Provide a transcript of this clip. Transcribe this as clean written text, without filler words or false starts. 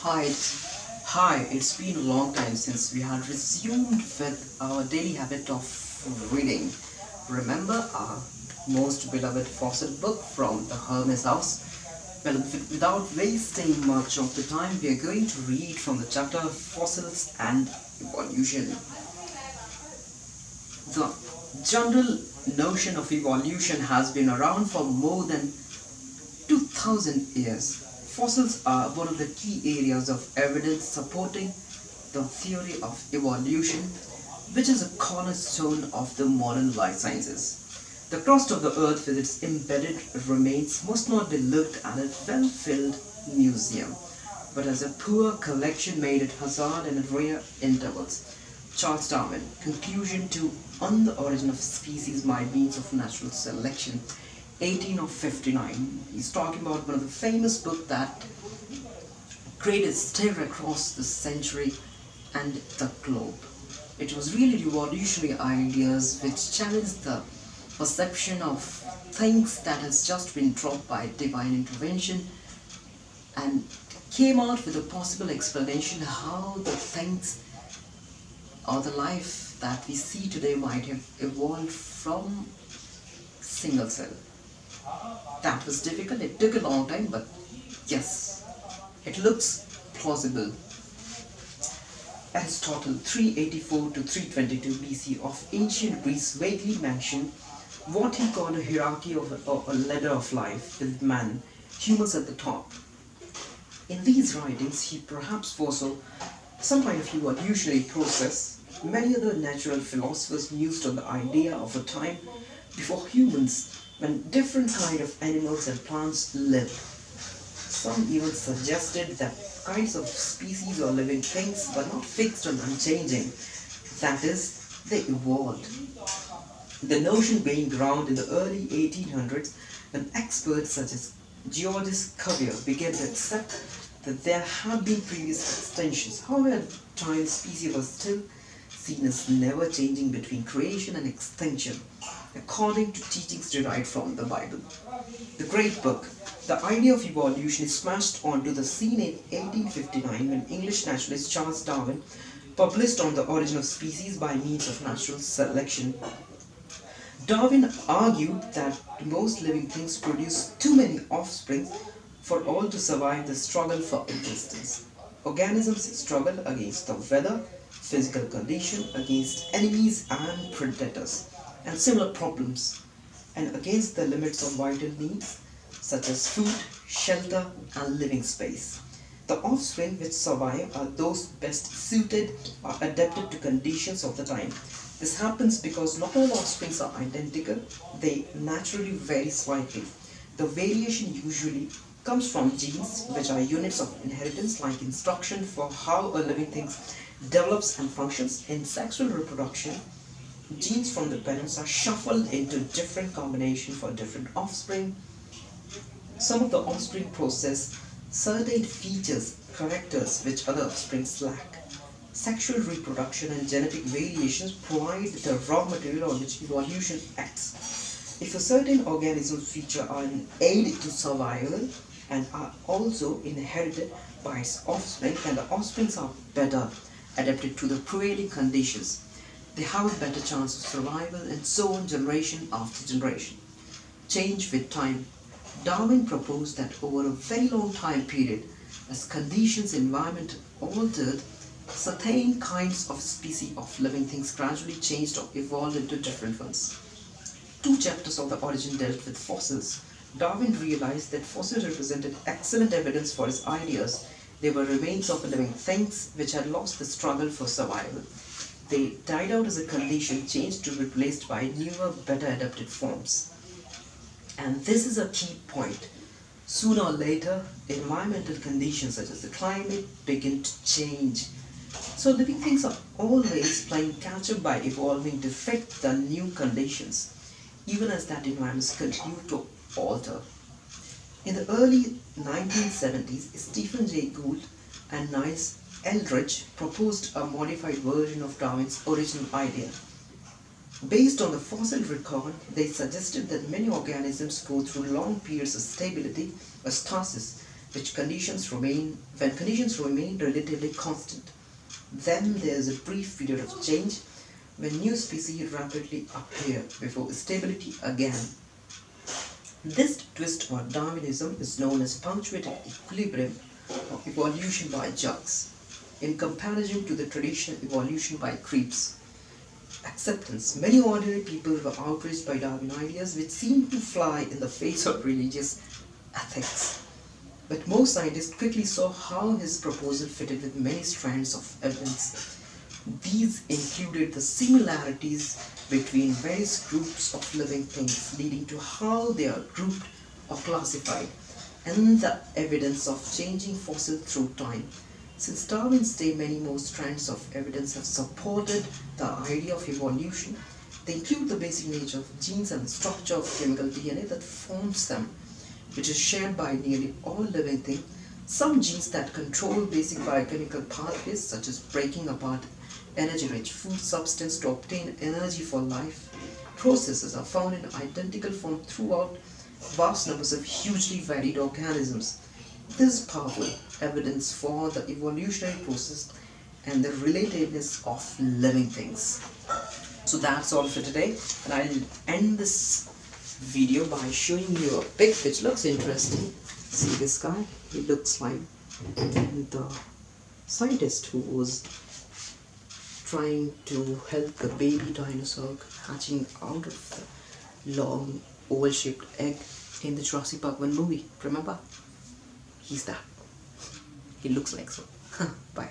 Hi, it's been a long time since we had resumed with our daily habit of reading. Remember our most beloved fossil book from the Hermes house? Well, without wasting much of the time, we are going to read from the chapter Fossils and Evolution. The general notion of evolution has been around for more than 2000 years. Fossils are one of the key areas of evidence supporting the theory of evolution, which is a cornerstone of the modern life sciences. The crust of the earth with its embedded remains must not be looked at a well-filled museum, but as a poor collection made at hazard and at rare intervals. Charles Darwin, conclusion to On the Origin of Species by Means of Natural Selection, 1859. He's talking about one of the famous books that created stir across the century and the globe. It was really revolutionary ideas which challenged the perception of things that has just been dropped by divine intervention and came out with a possible explanation how the things or the life that we see today might have evolved from single cell. That was difficult, it took a long time, but yes, it looks plausible. Aristotle 384 to 322 BC of ancient Greece vaguely mentioned what he called a hierarchy of a ladder of life with man, humans at the top. In these writings, he perhaps foresaw some kind of evolutionary process. Many other natural philosophers mused on the idea of a time before humans when different kind of animals and plants lived. Some even suggested that kinds of species or living things were not fixed and unchanging. That is, they evolved. The notion gained ground in the early 1800s when experts such as Georges Cuvier began to accept that there had been previous extinctions. However, at the time, species were still seen as never changing between creation and extinction, according to teachings derived from the Bible. The Great Book. The idea of evolution is smashed onto the scene in 1859 when English naturalist Charles Darwin published On the Origin of Species by Means of Natural Selection. Darwin argued that most living things produce too many offspring for all to survive the struggle for existence. Organisms struggle against the weather, physical condition, against enemies and predators, and similar problems, and against the limits of vital needs such as food, shelter, and living space. The offspring which survive are those best suited or adapted to conditions of the time. This happens because not all offsprings are identical, they naturally vary slightly. The variation usually comes from genes, which are units of inheritance like instruction for how a living thing develops and functions. In sexual reproduction, genes from the parents are shuffled into different combinations for different offspring. Some of the offspring possess certain features, characters which other offsprings lack. Sexual reproduction and genetic variations provide the raw material on which evolution acts. If a certain organism feature are an aid to survival and are also inherited by its offspring, then the offsprings are better adapted to the prevailing conditions. They have a better chance of survival and so on generation after generation. Change with time. Darwin proposed that over a very long time period, as conditions environment altered, certain kinds of species of living things gradually changed or evolved into different ones. Two chapters of the origin dealt with fossils. Darwin realized that fossils represented excellent evidence for his ideas. They were remains of living things which had lost the struggle for survival. They died out as a condition changed to be replaced by newer, better adapted forms. And this is a key point. Sooner or later, environmental conditions such as the climate begin to change. So living things are always playing catch up by evolving to fit the new conditions, even as that environments continue to alter. In the early 1970s, Stephen Jay Gould and Niles Eldredge proposed a modified version of Darwin's original idea. Based on the fossil record, they suggested that many organisms go through long periods of stability or stasis when conditions remain relatively constant. Then there is a brief period of change when new species rapidly appear before stability again. This twist or Darwinism is known as punctuated equilibrium or evolution by jugs, in comparison to the traditional evolution by creeps. Acceptance. Many ordinary people were outraged by Darwin ideas which seemed to fly in the face of religious ethics. But most scientists quickly saw how his proposal fitted with many strands of evidence. These included the similarities between various groups of living things, leading to how they are grouped or classified, and the evidence of changing fossils through time. Since Darwin's day, many more strands of evidence have supported the idea of evolution. They include the basic nature of genes and the structure of chemical DNA that forms them, which is shared by nearly all living things. Some genes that control basic biochemical pathways, such as breaking apart energy-rich food substance to obtain energy for life, processes are found in identical form throughout vast numbers of hugely varied organisms. This is powerful evidence for the evolutionary process and the relatedness of living things. So that's all for today, and I'll end this video by showing you a pic which looks interesting. See this guy? He looks like the scientist who was trying to help the baby dinosaur hatching out of the long oval-shaped egg in the Jurassic Park 1 movie. Remember? He's that. He looks like so. Bye.